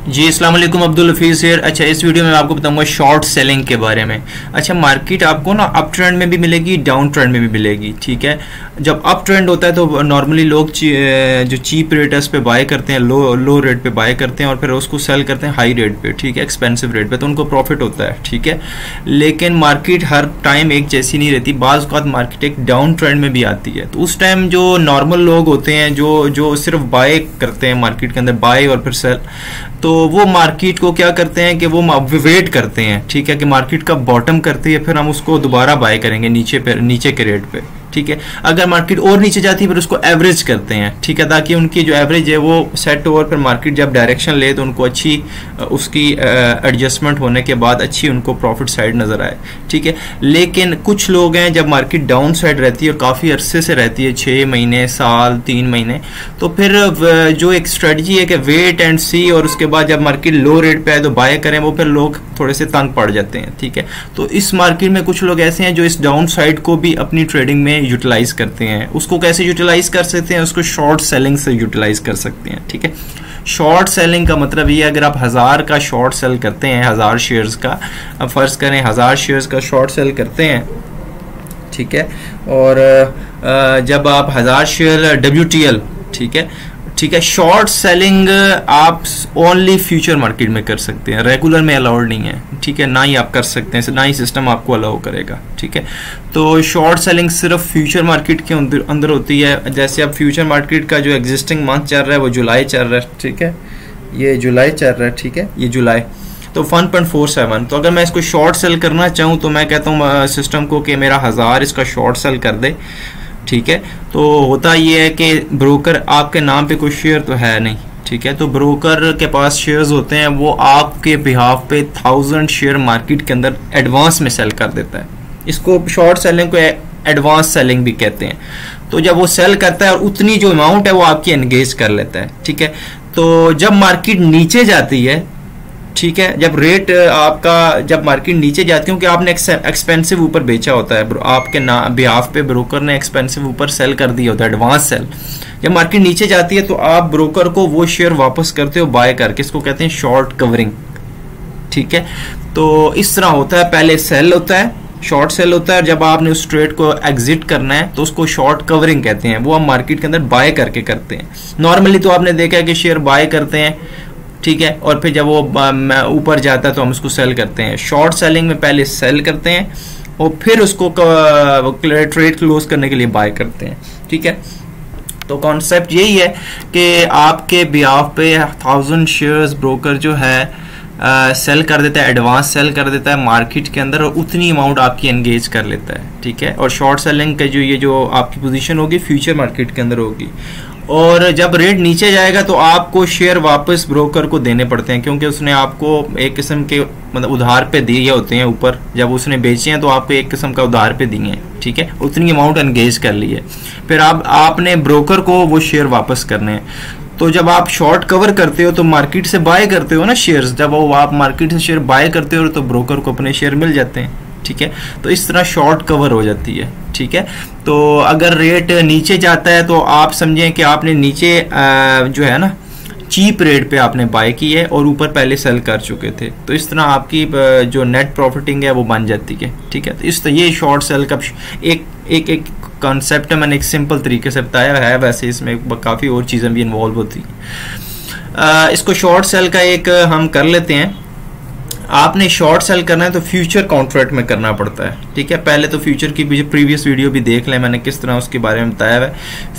जी अस्सलाम वालेकुम, अब्दुल हफीज़ हियर। अच्छा, इस वीडियो में मैं आपको बताऊंगा शॉर्ट सेलिंग के बारे में। अच्छा, मार्केट आपको ना अप ट्रेंड में भी मिलेगी, डाउन ट्रेंड में भी मिलेगी। ठीक है, जब अप ट्रेंड होता है तो नॉर्मली लोग जो चीप रेट है उस पर बाय करते हैं, लो रेट पे बाय करते हैं और फिर उसको सेल करते हैं हाई रेट पे। ठीक है, एक्सपेंसिव रेट पे, तो उनको प्रॉफिट होता है। ठीक है, लेकिन मार्केट हर टाइम एक जैसी नहीं रहती, बाज़ औक़ात मार्केट एक डाउन ट्रेंड में भी आती है। तो उस टाइम जो नॉर्मल लोग होते हैं जो सिर्फ बाय करते हैं मार्केट के अंदर, बाय और फिर सेल, तो वो मार्केट को क्या करते हैं कि वो वेट करते हैं। ठीक है, कि मार्केट का बॉटम करती है, फिर हम उसको दोबारा बाय करेंगे नीचे के रेट पे। ठीक है, अगर मार्केट और नीचे जाती है फिर उसको एवरेज करते हैं। ठीक है, ताकि उनकी जो एवरेज है वो सेट ओवर, फिर मार्केट जब डायरेक्शन ले तो उनको अच्छी उसकी एडजस्टमेंट होने के बाद अच्छी उनको प्रॉफिट साइड नज़र आए। ठीक है, लेकिन कुछ लोग हैं जब मार्केट डाउन साइड रहती है और काफ़ी अरसे से रहती है, 6 महीने, साल, 3 महीने, तो फिर जो एक स्ट्रेटजी है कि वेट एंड सी और उसके बाद जब मार्केट लो रेट पे आए तो बाय करें, वो फिर लोग थोड़े से तंग पड़ जाते हैं। ठीक है, तो इस मार्केट में कुछ लोग ऐसे हैं जो इस डाउन साइड को भी अपनी ट्रेडिंग में यूटिलाइज करते हैं। उसको कैसे यूटिलाइज कर सकते हैं? उसको शॉर्ट सेलिंग से यूटिलाइज कर सकते हैं। ठीक है, शॉर्ट सेलिंग का मतलब ये, अगर आप 1000 का शॉर्ट सेल करते हैं, 1000 शेयर्स का, अब फर्ज करें 1000 शेयर्स का शॉर्ट सेल करते हैं। ठीक है, और जब आप 1000 शेयर WTL, ठीक है, शॉर्ट सेलिंग आप ओनली फ्यूचर मार्केट में कर सकते हैं, रेगुलर में अलाउड नहीं है। ठीक है, ना ही आप कर सकते हैं, ना ही सिस्टम आपको अलाउ करेगा। ठीक है, तो शॉर्ट सेलिंग सिर्फ फ्यूचर मार्केट के अंदर होती है। जैसे अब फ्यूचर मार्केट का जो एग्जिस्टिंग मंथ चल रहा है वो जुलाई चल रहा है। ठीक है, ये जुलाई चल रहा है। ठीक है, ये जुलाई, तो 1.47। तो अगर मैं इसको शॉर्ट सेल करना चाहूँ तो मैं कहता हूँ सिस्टम को कि मेरा 1000 इसका शॉर्ट सेल कर दे। ठीक है, तो होता ये है कि ब्रोकर आपके नाम पे कोई शेयर तो है नहीं। ठीक है, तो ब्रोकर के पास शेयर्स होते हैं, वो आपके बिहाफ पे 1000 शेयर मार्केट के अंदर एडवांस में सेल कर देता है। इसको शॉर्ट सेलिंग को एडवांस सेलिंग भी कहते हैं। तो जब वो सेल करता है और उतनी जो अमाउंट है वो आपकी एंगेज कर लेता है। ठीक है, तो जब मार्केट नीचे जाती है, ठीक है, जब रेट आपका, जब मार्केट नीचे जाती है, क्योंकि आपने एक्सपेंसिव ऊपर बेचा होता है, आपके बिहाफ पे ब्रोकर ने एक्सपेंसिव ऊपर सेल कर दिया होता है, एडवांस सेल। जब मार्केट नीचे जाती है तो आप ब्रोकर को वो शेयर वापस करते हो बाय करके, इसको कहते हैं शॉर्ट कवरिंग। ठीक है, तो इस तरह होता है, पहले सेल होता है, शॉर्ट सेल होता है, और जब आपने उस ट्रेड को एग्जिट करना है तो उसको शॉर्ट कवरिंग कहते हैं। वो हम मार्केट के अंदर बाय करके करते हैं। नॉर्मली तो आपने देखा है कि शेयर बाय करते हैं, ठीक है, और फिर जब वो ऊपर जाता है तो हम उसको सेल करते हैं। शॉर्ट सेलिंग में पहले सेल करते हैं और फिर उसको ट्रेड क्लोज करने के लिए बाय करते हैं। ठीक है, तो कॉन्सेप्ट यही है कि आपके बिहाफ पे 1000 शेयर्स ब्रोकर जो है सेल कर देता है, एडवांस सेल कर देता है मार्केट के अंदर, और उतनी अमाउंट आपकी एंगेज कर लेता है। ठीक है, और शॉर्ट सेलिंग का ये जो आपकी पोजीशन होगी फ्यूचर मार्केट के अंदर होगी, और जब रेट नीचे जाएगा तो आपको शेयर वापस ब्रोकर को देने पड़ते हैं, क्योंकि उसने आपको एक किस्म के मतलब उधार पे दिए होते हैं ऊपर, जब उसने बेचे हैं तो आपको एक किस्म का उधार पे दिए हैं। ठीक है, उतनी अमाउंट एंगेज कर ली है, फिर आपने ब्रोकर को वो शेयर वापस करने हैं। तो जब आप शॉर्ट कवर करते हो तो मार्केट से बाय करते हो ना शेयर्स, जब वो आप मार्केट से शेयर बाय करते हो तो ब्रोकर को अपने शेयर मिल जाते हैं। ठीक है, तो इस तरह शॉर्ट कवर हो जाती है। ठीक है, तो अगर रेट नीचे जाता है तो आप समझें कि आपने नीचे जो है ना चीप रेट पे आपने बाय की है और ऊपर पहले सेल कर चुके थे, तो इस तरह आपकी जो नेट प्रॉफिटिंग है वो बन जाती है। ठीक है, तो इस तरह ये शॉर्ट सेल का एक कॉन्सेप्ट है, मैंने एक सिंपल तरीके से बताया है, वैसे इसमें काफ़ी और चीज़ें भी इन्वॉल्व होती हैं। इसको शॉर्ट सेल का एक हम कर लेते हैं। आपने शॉर्ट सेल करना है तो फ्यूचर कॉन्ट्रैक्ट में करना पड़ता है। ठीक है, पहले तो फ्यूचर की प्रीवियस वीडियो भी देख लें, मैंने किस तरह उसके बारे में बताया है।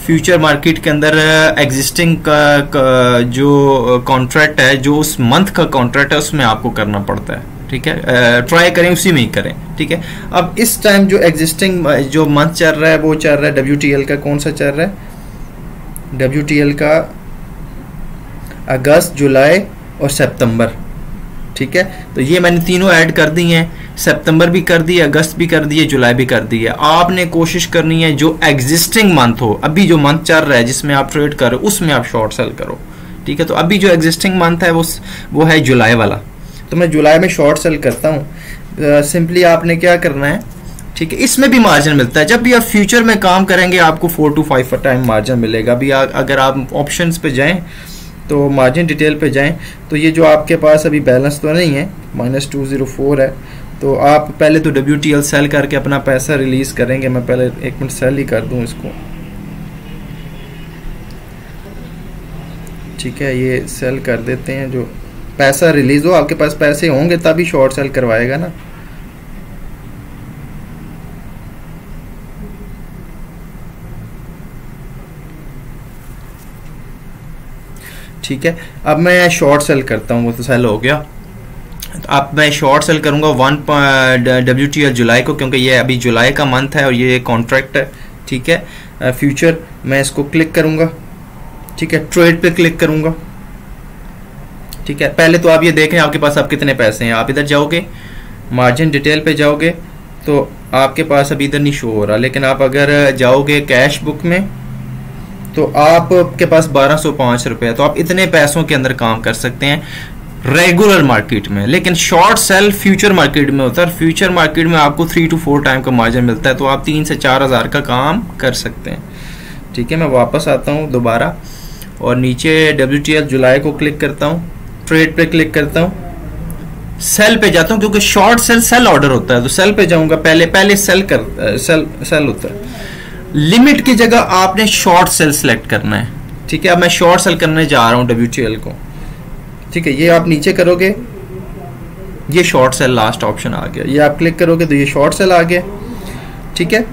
फ्यूचर मार्केट के अंदर एग्जिस्टिंग का जो कॉन्ट्रैक्ट है, जो उस मंथ का कॉन्ट्रैक्ट है, उसमें आपको करना पड़ता है। ठीक है, ट्राई करें उसी में ही करें। ठीक है, अब इस टाइम जो एग्जिस्टिंग जो मंथ चल रहा है वो चल रहा है WTL का, कौन सा चल रहा है? WTL का अगस्त, जुलाई और सितंबर। ठीक है, तो ये मैंने तीनों ऐड कर दी हैं, सितंबर भी कर दी, अगस्त भी कर दी है, जुलाई भी कर दी है। आपने कोशिश करनी है जो एग्जिस्टिंग मंथ हो, अभी जो मंथ चल रहा है जिसमें आप ट्रेड करो उसमें आप शॉर्ट सेल करो। ठीक है, तो अभी जो एग्जिस्टिंग मंथ है वो है जुलाई वाला, तो मैं जुलाई में शॉर्ट सेल करता हूँ। सिंपली आपने क्या करना है, ठीक है, इसमें भी मार्जिन मिलता है। जब भी आप फ्यूचर में काम करेंगे आपको 4 to 5 टाइम मार्जिन मिलेगा। अभी अगर आप ऑप्शंस पे जाएं तो मार्जिन डिटेल पे जाएं तो ये जो आपके पास अभी बैलेंस तो नहीं है, -204 है, तो आप पहले तो WTL सेल करके अपना पैसा रिलीज करेंगे। मैं पहले 1 मिनट सेल ही कर दूं इसको, ठीक है, ये सेल कर देते हैं। जो पैसा रिलीज हो, आपके पास पैसे होंगे तभी शॉर्ट सेल करवाएगा ना। ठीक है, अब मैं शॉर्ट सेल करता हूँ, वो तो सेल हो गया। तो अब मैं शॉर्ट सेल करूँगा 1 WTL जुलाई को, क्योंकि ये अभी जुलाई का मंथ है और ये कॉन्ट्रैक्ट है। ठीक है, फ्यूचर मैं इसको क्लिक करूँगा, ठीक है, ट्रेड पे क्लिक करूँगा। ठीक है, पहले तो आप ये देखें आपके पास अब कितने पैसे हैं। आप इधर जाओगे, मार्जिन डिटेल पे जाओगे तो आपके पास अभी इधर नहीं शो हो रहा, लेकिन आप अगर जाओगे कैश बुक में तो आपके पास 1205 रुपये है। तो आप इतने पैसों के अंदर काम कर सकते हैं रेगुलर मार्केट में। लेकिन शॉर्ट सेल फ्यूचर मार्केट में होता है, फ्यूचर मार्केट में आपको 3 to 4 टाइम का मार्जिन मिलता है, तो आप 3 से 4 हज़ार का काम कर सकते हैं। ठीक है, मैं वापस आता हूँ दोबारा और नीचे WTL जुलाई को क्लिक करता हूँ, ट्रेड पे क्लिक करता हूँ, सेल पे जाता हूँ, क्योंकि शॉर्ट सेल सेल ऑर्डर होता है तो सेल पे जाऊंगा। पहले सेल होता है। लिमिट की जगह आपने शॉर्ट सेल सेलेक्ट करना है। ठीक है, अब मैं शॉर्ट सेल करने जा रहा हूँ WTL को। ठीक है, ये आप नीचे करोगे, ये शॉर्ट सेल लास्ट ऑप्शन आ गया, ये आप क्लिक करोगे तो ये शॉर्ट सेल आ गया। ठीक है,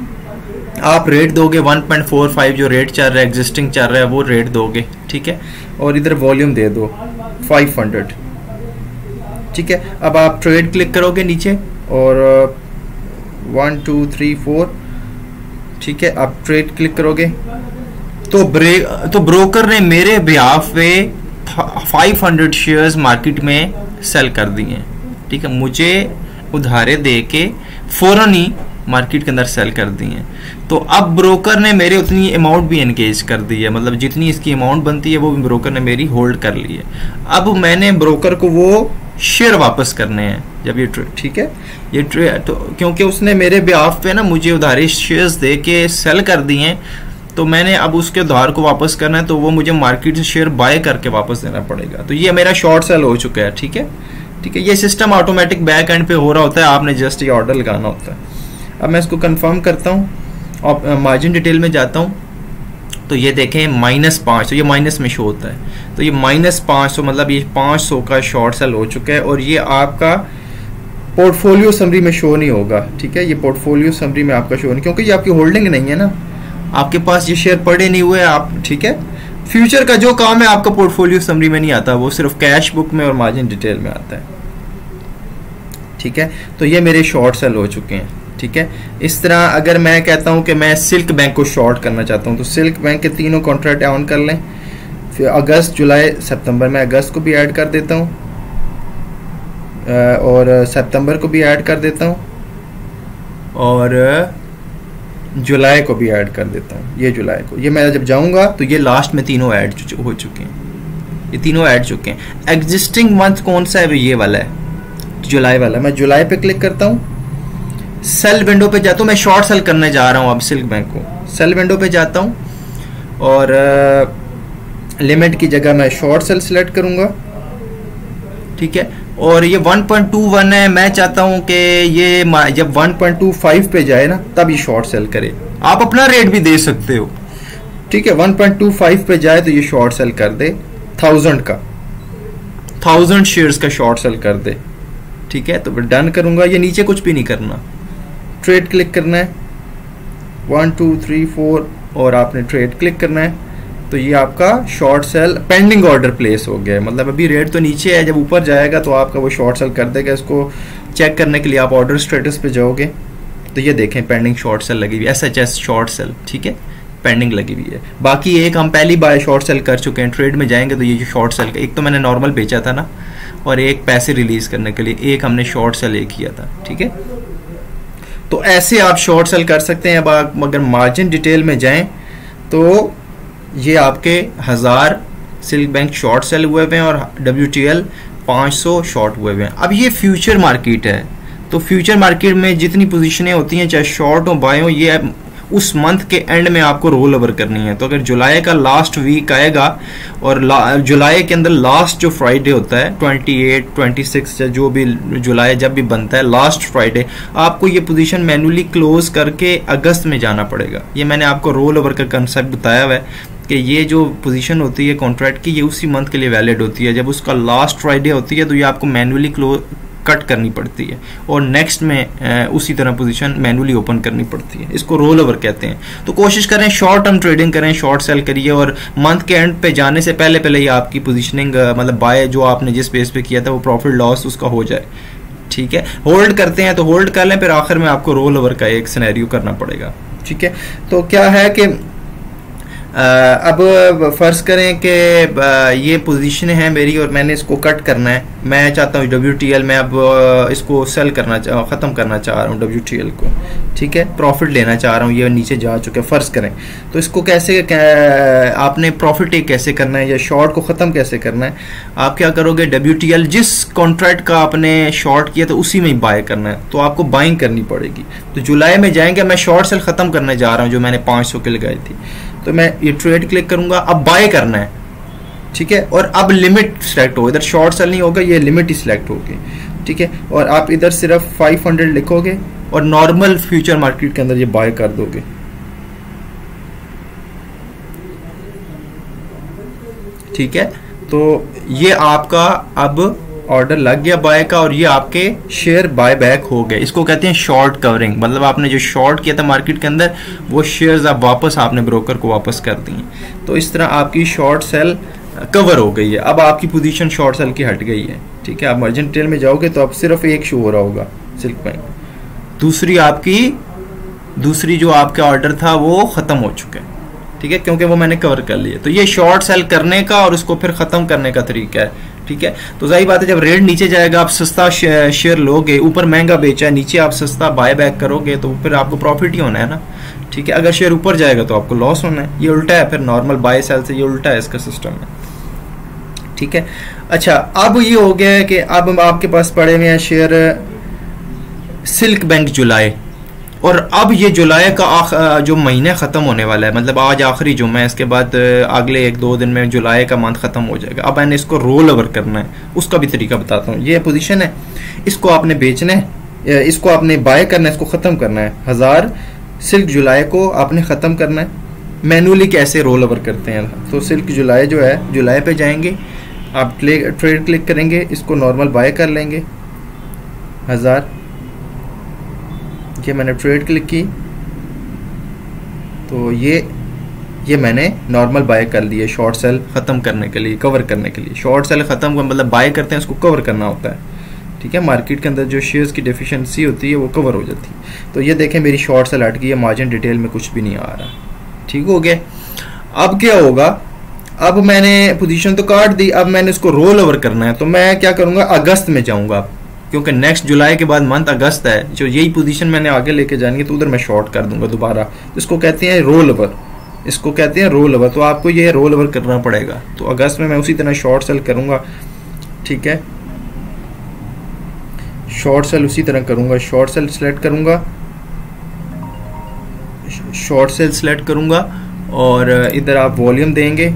आप रेट दोगे 1.45 जो रेट चल रहा है, एग्जिस्टिंग चल रहा है, वो रेट दोगे। ठीक है, और इधर वॉल्यूम दे दो 500। ठीक है, अब आप ट्रेड क्लिक करोगे नीचे और 1 2 3 4, ठीक है, आप ट्रेड क्लिक करोगे तो ब्रोकर ने मेरे बिहाफ पे 500 शेयर्स मार्केट में सेल कर दिए। ठीक है, मुझे उधारे दे के फौरन ही मार्केट के अंदर सेल कर दिए। तो अब ब्रोकर ने मेरे उतनी अमाउंट भी एनगेज कर दी है, मतलब जितनी इसकी अमाउंट बनती है वो भी ब्रोकर ने मेरी होल्ड कर ली है। अब मैंने ब्रोकर को वो शेयर वापस करने हैं जब ये ठीक है, ये तो क्योंकि उसने मेरे बिहाफ पे ना मुझे उधारी शेयर्स दे के सेल कर दिए हैं, तो मैंने अब उसके उधार को वापस करना है, तो वो मुझे मार्केट से शेयर बाय करके वापस देना पड़ेगा। तो ये मेरा शॉर्ट सेल हो चुका है। ठीक है, ठीक है, ये सिस्टम ऑटोमेटिक बैक एंड पे हो रहा होता है, आपने जस्ट ये ऑर्डर लगाना होता है। अब मैं इसको कंफर्म करता हूँ और मार्जिन डिटेल में जाता हूँ तो ये देखें -500, तो ये माइनस में शो होता है, तो ये -500 मतलब ये 500 का शॉर्ट सेल हो चुका है। और ये आपका पोर्टफोलियो समरी में शो नहीं होगा। ठीक है, ये पोर्टफोलियो समरी में आपका शो नहीं, क्योंकि ये आपकी होल्डिंग नहीं है ना, आपके पास ये शेयर पड़े नहीं हुए आप। ठीक है, फ्यूचर का जो काम है आपका पोर्टफोलियो समरी में नहीं आता, वो सिर्फ कैश बुक में और मार्जिन डिटेल में आता है। ठीक है, तो ये मेरे शॉर्ट सेल हो चुके हैं। ठीक है, इस तरह अगर मैं कहता हूं कि मैं सिल्क बैंक को शॉर्ट करना चाहता हूं तो सिल्क बैंक के तीनों कॉन्ट्रैक्ट ऑन कर लें, फिर अगस्त जुलाई सितंबर में अगस्त को भी ऐड कर देता हूं और सितंबर को भी ऐड कर देता हूं और जुलाई को भी ऐड कर देता हूं। ये जुलाई को, ये मैं जब जाऊंगा तो ये लास्ट में तीनों ऐड हो चुके हैं, ये तीनों ऐड चुके हैं। एग्जिस्टिंग मंथ कौन सा है? ये वाला है, जुलाई वाला। मैं जुलाई पे क्लिक करता हूं, सेल विंडो पे जाता हूँ, मैं शॉर्ट सेल करने जा रहा हूँ अब सिल्क बैंक को। सेल विंडो पे जाता हूँ और लिमिट की जगह मैं शॉर्ट सेल सिलेक्ट करूंगा। ठीक है, और ये 1.21 है, मैं चाहता हूँ कि ये जब 1.25 पे जाए ना तब ये शॉर्ट सेल करे। आप अपना रेट भी दे सकते हो। ठीक है, 1.25 पे जाए तो ये शॉर्ट सेल कर दे 1000 शेयर्स का शॉर्ट सेल कर दे। ठीक है, तो डन करूंगा, ये नीचे कुछ भी नहीं करना, ट्रेड क्लिक करना है 1 2 3 4 और आपने ट्रेड क्लिक करना है, तो ये आपका short cell pending order place हो गया है। मतलब अभी रेट तो नीचे है, जब ऊपर जाएगा तो आपका वो शॉर्ट सेल कर देगा। इसको चेक करने के लिए आप ऑर्डर स्टेटस पे जाओगे तो ये देखें पेंडिंग शॉर्ट सेल लगी हुई है, SHS शॉर्ट सेल। ठीक है, पेंडिंग लगी हुई है। बाकी एक हम पहली बार शॉर्ट सेल कर चुके हैं, ट्रेड में जाएंगे तो ये जो शॉर्ट सेल, एक तो मैंने नॉर्मल बेचा था ना, और एक पैसे रिलीज करने के लिए एक हमने शॉर्ट सेल एक किया था। ठीक है, तो ऐसे आप शॉर्ट सेल कर सकते हैं। अब आप अगर मार्जिन डिटेल में जाएं तो ये आपके 1000 सिल्क बैंक शॉर्ट सेल हुए हुए हैं और WTL 500 शॉर्ट हुए हुए हैं। अब ये फ्यूचर मार्केट है, तो फ्यूचर मार्केट में जितनी पोजीशनें होती हैं चाहे शॉर्ट हो बाय हो, ये उस मंथ के एंड में आपको रोल ओवर करनी है। तो अगर जुलाई का लास्ट वीक आएगा और जुलाई के अंदर लास्ट जो फ्राइडे होता है 28, 26 या जो भी जुलाई जब भी बनता है लास्ट फ्राइडे, आपको ये पोजीशन मैन्युअली क्लोज करके अगस्त में जाना पड़ेगा। ये मैंने आपको रोल ओवर का कंसेप्ट बताया हुआ है कि ये जो पोजीशन होती है कॉन्ट्रैक्ट की, ये उसी मंथ के लिए वैलिड होती है। जब उसका लास्ट फ्राइडे होती है तो ये आपको मैन्युअली कट करनी पड़ती है और नेक्स्ट में उसी तरह पोजीशन मैन्युअली ओपन करनी पड़ती है। इसको रोल ओवर कहते हैं। तो कोशिश करें शॉर्ट टर्म ट्रेडिंग करें, शॉर्ट सेल करिए और मंथ के एंड पे जाने से पहले पहले ही आपकी पोजीशनिंग मतलब बाय जो आपने जिस बेस पे किया था वो प्रॉफिट लॉस उसका हो जाए। ठीक है, होल्ड करते हैं तो होल्ड कर लें, फिर आखिर में आपको रोल ओवर का एक सिनेरियो करना पड़ेगा। ठीक है, तो क्या है कि अब फर्ज करें कि ये पोजीशन है मेरी और मैंने इसको कट करना है। मैं चाहता हूँ WTL में अब इसको सेल करना ख़त्म करना चाह रहा हूँ WTL को। ठीक है, प्रॉफिट लेना चाह रहा हूँ, ये नीचे जा चुके फर्ज करें। तो इसको कैसे आपने प्रॉफिट टेक कैसे करना है या शॉर्ट को ख़त्म कैसे करना है, आप क्या करोगे, WTL जिस कॉन्ट्रैक्ट का आपने शॉर्ट किया तो उसी में ही बाय करना है, तो आपको बाइंग करनी पड़ेगी। तो जुलाई में जाएंगे, मैं शॉर्ट सेल ख़त्म करने जा रहा हूँ जो मैंने 500 की लगाई थी, तो मैं ये ट्रेड क्लिक करूंगा, अब बाय करना है। ठीक है, और अब लिमिट सिलेक्ट हो, इधर शॉर्ट सेल नहीं होगा, ये लिमिट ही सिलेक्ट होगी। ठीक है, और आप इधर सिर्फ 500 लिखोगे और नॉर्मल फ्यूचर मार्केट के अंदर ये बाय कर दोगे। ठीक है, तो ये आपका अब ऑर्डर लग गया बाय का और ये आपके शेयर बाय बैक हो गए। इसको कहते हैं शॉर्ट कवरिंग, मतलब आपने जो शॉर्ट किया था मार्केट के अंदर वो शेयर्स आप वापस आपने ब्रोकर को वापस कर दिए। तो इस तरह आपकी शॉर्ट सेल कवर हो गई है। अब आपकी पोजीशन शॉर्ट सेल की हट गई है। ठीक है, आप मर्जेंट टेल में जाओगे तो अब सिर्फ एक शो हो रहा होगा सिल्क बैंक, दूसरी जो आपका ऑर्डर था वो खत्म हो चुका है। ठीक है, क्योंकि वो मैंने कवर कर लिया। तो ये शॉर्ट सेल करने का और उसको फिर खत्म करने का तरीका है। ठीक है, तो जाहिर बात है जब रेट नीचे जाएगा आप सस्ता शेयर लोगे, ऊपर महंगा बेचा है, नीचे आप सस्ता बाय बैक करोगे तो फिर आपको प्रॉफिट ही होना है ना। ठीक है, अगर शेयर ऊपर जाएगा तो आपको लॉस होना है। ये उल्टा है, फिर नॉर्मल बाय सेल से ये उल्टा है इसका सिस्टम है। ठीक है, अच्छा अब ये हो गया है कि अब आपके पास पड़े हुए हैं शेयर सिल्क बैंक जुलाई, और अब ये जुलाई का जो महीना ख़त्म होने वाला है, मतलब आज आखिरी जुम्मा है, इसके बाद अगले 1-2 दिन में जुलाई का मंथ ख़त्म हो जाएगा। अब मैंने इसको रोल ओवर करना है, उसका भी तरीका बताता हूँ। ये पोजीशन है, इसको आपने बेचना है, इसको आपने बाय करना है, इसको ख़त्म करना है। 1000 सिल्क जुलाई को आपने ख़त्म करना है। मैनुअली कैसे रोल ओवर करते हैं, तो सिल्क जुलाई जो है, जुलाई पे जाएंगे, आप ट्रेड क्लिक करेंगे, इसको नॉर्मल बाय कर लेंगे 1000। ये मैंने ट्रेड क्लिक की तो ये मैंने नॉर्मल बाय कर लिए शॉर्ट सेल ख़त्म करने के लिए, कवर करने के लिए। शॉर्ट सेल ख़त्म का मतलब बाय करते हैं, उसको कवर करना होता है। ठीक है, मार्केट के अंदर जो शेयर्स की डेफिशिएंसी होती है वो कवर हो जाती है। तो ये देखें मेरी शॉर्ट सेल हट गई है, मार्जिन डिटेल में कुछ भी नहीं आ रहा। ठीक हो गया, अब क्या होगा, अब मैंने पोजीशन तो काट दी, अब मैंने इसको रोल ओवर करना है। तो मैं क्या करूँगा, अगस्त में जाऊँगा, क्योंकि नेक्स्ट जुलाई के बाद मंथ अगस्त है, जो यही पोजीशन मैंने आगे लेके जानी है, तो उधर मैं शॉर्ट कर दूंगा दोबारा। इसको कहते हैं रोल ओवर, इसको कहते हैं रोल ओवर। तो आपको ये रोल ओवर करना पड़ेगा। तो अगस्त में मैं उसी तरह शॉर्ट सेल करूंगा। ठीक है, शॉर्ट सेल उसी तरह करूंगा, शॉर्ट सेल सिलेक्ट करूंगा, शॉर्ट सेल सिलेक्ट करूंगा और इधर आप वॉल्यूम देंगे।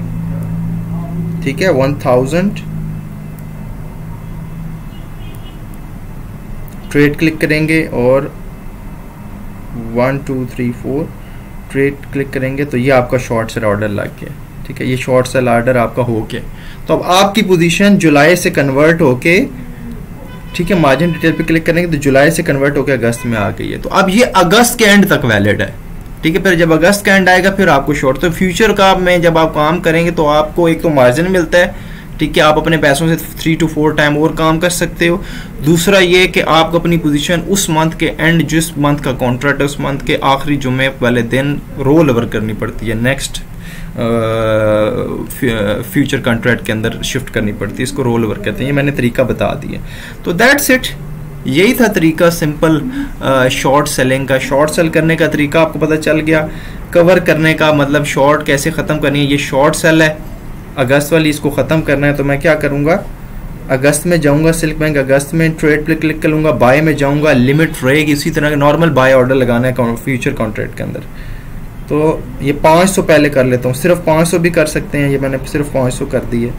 ठीक है, 1000 ट्रेड क्लिक करेंगे और 1 2 3 4 ट्रेड क्लिक करेंगे तो ये आपका शॉर्ट सेल ऑर्डर लग गया। ठीक है, ये शॉर्ट सेल ऑर्डर आपका हो गया। तो अब आपकी पोजीशन जुलाई से कन्वर्ट होके, ठीक है, मार्जिन डिटेल पे क्लिक करेंगे तो जुलाई से कन्वर्ट होकर अगस्त में आ गई है। तो अब ये अगस्त के एंड तक वैलिड है। ठीक है, फिर जब अगस्त का एंड आएगा फिर आपको शॉर्ट, तो फ्यूचर का में जब आप काम करेंगे तो आपको एक तो मार्जिन मिलता है। ठीक है, आप अपने पैसों से 3 to 4 टाइम और काम कर सकते हो। दूसरा ये कि आपको अपनी पोजीशन उस मंथ के एंड, जिस मंथ का कॉन्ट्रैक्ट है उस मंथ के आखिरी जुम्मे वाले दिन रोल ओवर करनी पड़ती है, नेक्स्ट फ्यूचर कॉन्ट्रैक्ट के अंदर शिफ्ट करनी पड़ती है। इसको रोल ओवर कहते हैं। ये मैंने तरीका बता दिया। तो दैट्स इट, यही था तरीका सिंपल शॉर्ट सेलिंग का। शॉर्ट सेल करने का तरीका आपको पता चल गया। कवर करने का मतलब शॉर्ट कैसे ख़त्म करनी है, ये शॉर्ट सेल है अगस्त वाली, इसको ख़त्म करना है। तो मैं क्या करूँगा, अगस्त में जाऊँगा, सिल्क बैंक अगस्त में ट्रेड पे क्लिक करूँगा, बाय में जाऊँगा, लिमिट रहेगी इसी तरह नॉर्मल बाय ऑर्डर लगाना है फ्यूचर कॉन्ट्रैक्ट के अंदर। तो ये 500 पहले कर लेता हूँ, सिर्फ 500 भी कर सकते हैं, ये मैंने सिर्फ 500 कर दी है,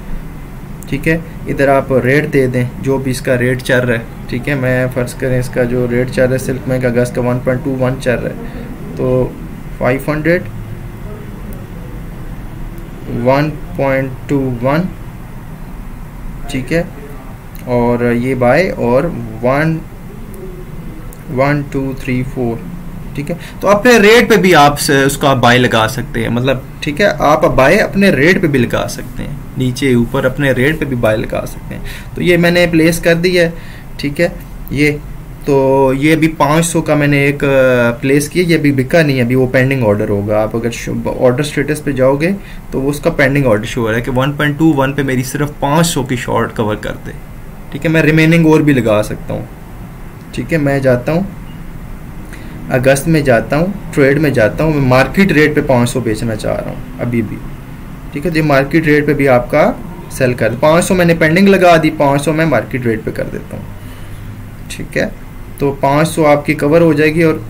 ठीक है। इधर आप रेट दे दें जो भी इसका रेट चल रहा है, ठीक है। मैं फ़र्ज़ करें इसका जो रेट चल रहा है सिल्क बैंक अगस्त का 1.21 चल रहा है, तो 500 1.21, ठीक है। और ये बाय और 1 2 3 4, ठीक है। तो अपने रेट पे भी आप उसका बाय लगा सकते हैं, मतलब ठीक है, आप बाय अपने रेट पे भी लगा सकते हैं, नीचे ऊपर अपने रेट पे भी बाय लगा सकते हैं। तो ये मैंने प्लेस कर दिया है, ठीक है। ये तो ये अभी 500 का मैंने एक प्लेस किया, ये अभी बिका नहीं है, अभी वो पेंडिंग ऑर्डर होगा। आप अगर ऑर्डर स्टेटस पे जाओगे तो वो उसका पेंडिंग ऑर्डर शो हो रहा है कि 1.21 पे मेरी सिर्फ 500 की शॉर्ट कवर कर दे, ठीक है। मैं रिमेनिंग और भी लगा सकता हूँ, ठीक है। मैं जाता हूँ अगस्त में, जाता हूँ ट्रेड में, जाता हूँ मैं मार्केट रेट पे 500 बेचना चाह रहा हूँ अभी भी, ठीक है। जो मार्केट रेट पे भी आपका सेल कर 500 मैंने पेंडिंग लगा दी, 500 मैं मार्केट रेट पे कर देता हूँ, ठीक है। तो 500 आपकी कवर हो जाएगी। और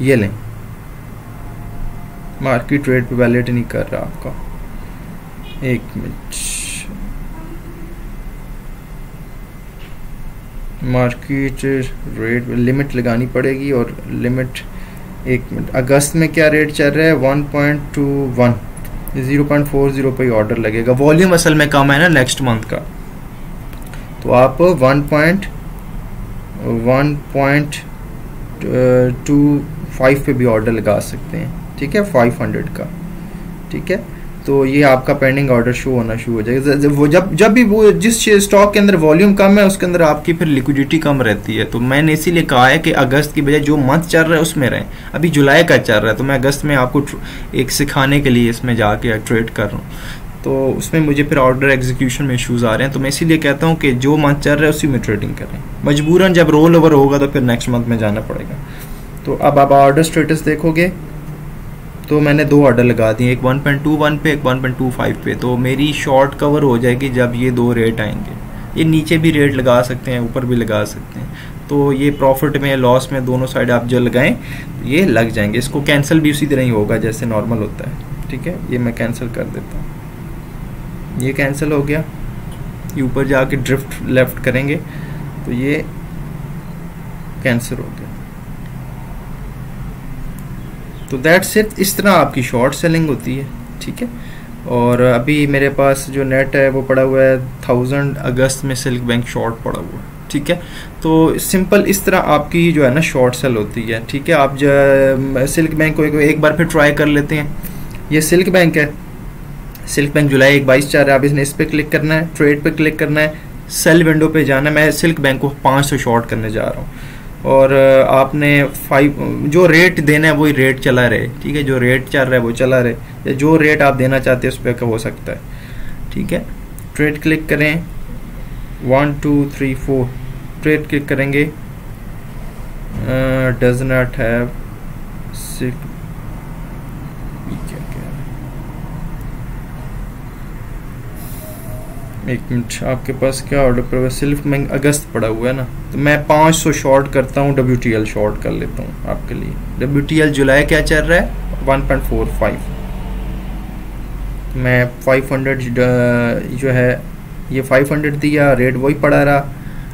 ये लें, मार्केट रेट पे वैलिड नहीं कर रहा आपका, एक मिनट, मार्केट रेट लिमिट लगानी पड़ेगी। और लिमिट, एक मिनट, अगस्त में क्या रेट चल रहा है 1.21, 0.40 पे ऑर्डर लगेगा। वॉल्यूम असल में कम है ना नेक्स्ट मंथ का, तो आप 1.25 पे भी ऑर्डर लगा सकते हैं, ठीक है, 500 का, ठीक है। तो ये आपका पेंडिंग ऑर्डर शो होना शुरू हो जाएगा। वो जब भी वो जिस स्टॉक के अंदर वॉल्यूम कम है उसके अंदर आपकी फिर लिक्विडिटी कम रहती है। तो मैंने इसीलिए कहा है कि अगस्त की बजाय जो मंथ चल रहा है उसमें रहें। अभी जुलाई का चल रहा है तो मैं अगस्त में आपको एक सिखाने के लिए इसमें जाके ट्रेड कर रहा हूँ, तो उसमें मुझे फिर ऑर्डर एग्जीक्यूशन में इशूज़ आ रहे हैं। तो मैं इसीलिए कहता हूँ कि जो मंथ चल रहा है उसी में ट्रेडिंग करें। मजबूरन जब रोल ओवर होगा तो फिर नेक्स्ट मंथ में जाना पड़ेगा। तो अब आप ऑर्डर स्टेटस देखोगे तो मैंने 2 ऑर्डर लगा दिए, एक 1.21 पे, एक 1.25 पे। तो मेरी शॉर्ट कवर हो जाएगी जब ये 2 रेट आएंगे। ये नीचे भी रेट लगा सकते हैं, ऊपर भी लगा सकते हैं। तो ये प्रॉफिट में लॉस में दोनों साइड आप जो लगाएं ये लग जाएंगे। इसको कैंसिल भी उसी तरह ही होगा जैसे नॉर्मल होता है, ठीक है। ये मैं कैंसिल कर देता हूँ, ये कैंसिल हो गया। ये ऊपर जाके ड्रिफ्ट लेफ्ट करेंगे तो ये कैंसिल हो गया। तो दैट्स इट। इस तरह आपकी शॉर्ट सेलिंग होती है, ठीक है। और अभी मेरे पास जो नेट है वो पड़ा हुआ है 1000 अगस्त में सिल्क बैंक शॉर्ट पड़ा हुआ है, ठीक है। तो सिंपल इस तरह आपकी जो है ना शॉर्ट सेल होती है, ठीक है। आप सिल्क बैंक को एक बार फिर ट्राई कर लेते हैं। ये सिल्क बैंक है, सिल्क बैंक जुलाई 1/22 चल रहा है। आप इसने इस पर क्लिक करना है, ट्रेड पे क्लिक करना है, सेल विंडो पे जाना है। मैं सिल्क बैंक को 500 शॉर्ट करने जा रहा हूँ और आपने 5 जो रेट देना है वही रेट चला रहे, ठीक है। जो रेट चल रहा है वो चला रहे, या जो रेट आप देना चाहते हैं उस पर हो सकता है, ठीक है। ट्रेड क्लिक करें, 1 2 3 4 ट्रेड क्लिक करेंगे। डज नॉट हैव सिल्क, एक मिनट, आपके पास क्या ऑर्डर पर सिल्क बैंक अगस्त पड़ा हुआ है ना, तो मैं 500 शॉर्ट करता हूँ, WTL शॉर्ट कर लेता हूँ आपके लिए। WTL जुलाई क्या चल रहा है 1.45, मैं 500 जो है ये 500 दिया, रेट वही पड़ा रहा।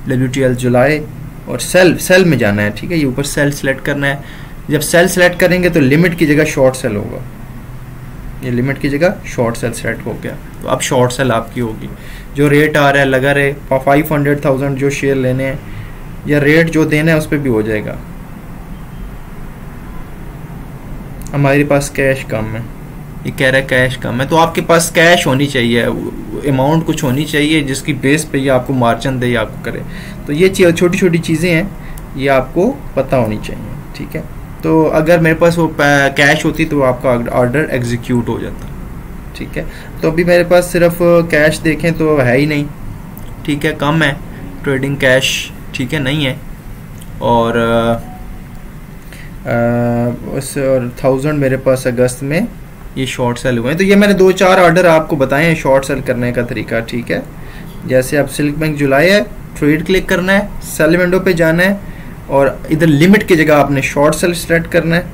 WTL जुलाई और सेल में जाना है, ठीक है। ये ऊपर सेल सेलेक्ट करना है। जब सेल सेलेक्ट करेंगे तो लिमिट की जगह शॉर्ट सेल होगा, ये लिमिट की जगह शॉर्ट सेल सेलेक्ट हो गया। तो अब शॉर्ट सेल आपकी होगी। जो रेट आ रहा है लगा रहे, 500,000 जो शेयर लेने हैं या रेट जो देना है उस पर भी हो जाएगा। हमारे पास कैश कम है, ये कह रहा है कैश कम है, तो आपके पास कैश होनी चाहिए, अमाउंट कुछ होनी चाहिए जिसकी बेस पे ये आपको मार्जिन दे, आपको करे। तो ये छोटी छोटी चीज़ें हैं, ये आपको पता होनी चाहिए, ठीक है। तो अगर मेरे पास वो कैश होती तो आपका ऑर्डर एग्जीक्यूट हो जाता, ठीक है। तो अभी मेरे पास सिर्फ कैश देखें तो है ही नहीं, ठीक है, कम है ट्रेडिंग कैश, ठीक है, नहीं है। और 1000 मेरे पास अगस्त में ये शॉर्ट सेल हुए हैं। तो ये मैंने 2-4 ऑर्डर आपको बताए हैं शॉर्ट सेल करने का तरीका, ठीक है। जैसे आप सिल्क बैंक जुलाई है, ट्रेड क्लिक करना है, सेल विंडो पे जाना है और इधर लिमिट की जगह आपने शॉर्ट सेल सेलेक्ट करना है,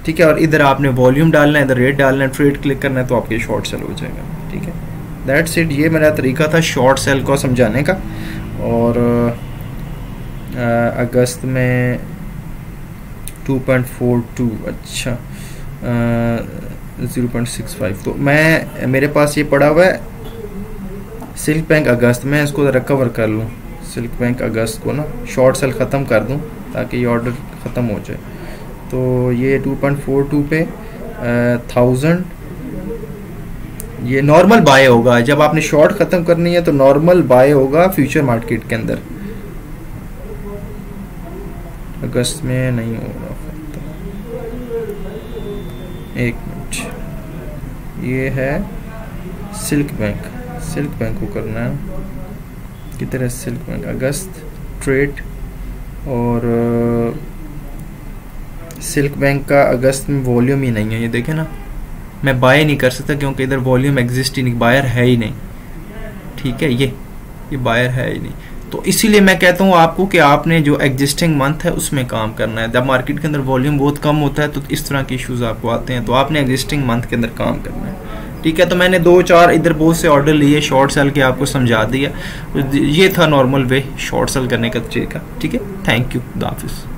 ठीक है, और इधर आपने वॉल्यूम डालना है, इधर रेट डालना है, ट्रेड क्लिक करना है, तो आपके शॉर्ट सेल हो जाएगा। ठीक है, दैट्स इट। ये मेरा तरीका था शॉर्ट सेल को समझाने का। और अगस्त में 2.42, अच्छा 0.65, तो मैं मेरे पास ये पड़ा हुआ है सिल्क बैंक अगस्त में, इसको ज़रा कवर कर लूँ। सिल्क बैंक अगस्त को ना शॉर्ट सेल ख़त्म कर दूँ ताकि ये ऑर्डर ख़त्म हो जाए। तो ये 2.42 पे 1000, ये नॉर्मल बाय होगा। जब आपने शॉर्ट ख़त्म करनी है तो नॉर्मल बाय होगा फ्यूचर मार्केट के अंदर। अगस्त में नहीं होगा, एक मिनट, ये है सिल्क बैंक, सिल्क बैंक को करना है किधर है, सिल्क बैंक अगस्त ट्रेड, और सिल्क बैंक का अगस्त में वॉल्यूम ही नहीं है। ये देखें ना, मैं बाय नहीं कर सकता क्योंकि इधर वॉल्यूम एग्जिस्ट ही नहीं, बायर है ही नहीं। ठीक है, ये बायर है ही नहीं, तो इसीलिए मैं कहता हूँ आपको कि आपने जो एग्जिस्टिंग मंथ है उसमें काम करना है। जब मार्केट के अंदर वॉल्यूम बहुत कम होता है तो इस तरह के इश्यूज आपको आते हैं, तो आपने एग्जिस्टिंग मंथ के अंदर काम करना है। ठीक है, तो मैंने 2-4 इधर बहुत से ऑर्डर लिए शॉर्ट सेल के, आपको समझा दिया। ये था नॉर्मल वे शॉर्ट सेल करने का तरीका। ठीक है, थैंक यू, खुदा हाफिज़।